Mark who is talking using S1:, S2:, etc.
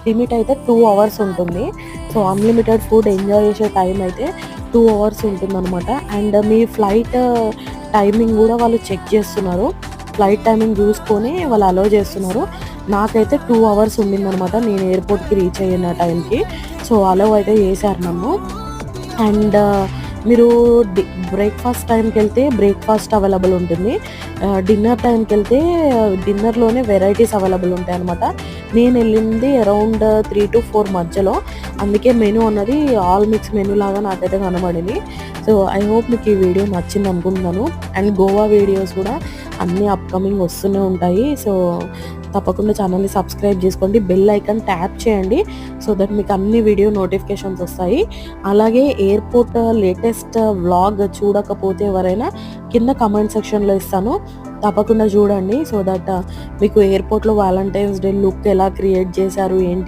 S1: Limit అయితే 2 hours ఉంటుంది. So, unlimited food enjoy చేసే టైం అయితే 2 అవర్స్ ఉంటుందనమాట. అండ్ మీ ఫ్లైట్ టైమింగ్ గూడా వాళ్ళు చెక్ చేస్తున్నారు. ఫ్లైట్ టైమింగ్ చూసుకొని వాళ్ళు అలో చేస్తున్నారు. నాకైతే 2 అవర్స్ ఉండిందనమాట నేను ఎయిర్‌పోర్ట్‌కి రీచ్ అయిన టైంకి. సో, అలో అయితే చేశారు నన్ను. అండ్ మీరు బ్రేక్‌ఫాస్ట్ టైంకెళ్తే బ్రేక్‌ఫాస్ట్ అవైలబుల్ ఉంటుంది. డిన్నర్ టైంకెళ్తే డిన్నర్‌లోనే వెరైటీస్ అవైలబుల్ ఉంటాయనమాట. నేనెళ్ళింది అరౌండ్ 3-4 మధ్యలో. అందుకే మెనూ అన్నది ఆల్ మిక్స్ మెనూ లాగా నాకైతే కనబడింది. సో, ఐ హోప్ మీకు ఈ వీడియో నచ్చిందనుకుంటున్నాను. అండ్ గోవా వీడియోస్ కూడా అన్నీ అప్‌కమింగ్ వస్తూనే ఉంటాయి. సో, తప్పకుండా ఛానల్‌ని సబ్స్క్రైబ్ చేసుకోండి. బెల్ ఐకాన్ ట్యాప్ చేయండి. సో దట్ మీకు అన్ని వీడియో నోటిఫికేషన్స్ వస్తాయి. అలాగే ఎయిర్‌పోర్ట్ లేటెస్ట్ వ్లాగ్ చూడకపోతే ఎవరైనా కింద కామెంట్ సెక్షన్‌లో ఇస్తాను. తప్పకుండా చూడండి. సో దట్ మీకు ఎయిర్‌పోర్ట్‌లో వాలంటైన్స్ డే లుక్ ఎలా క్రియేట్ చేశారు ఏంటి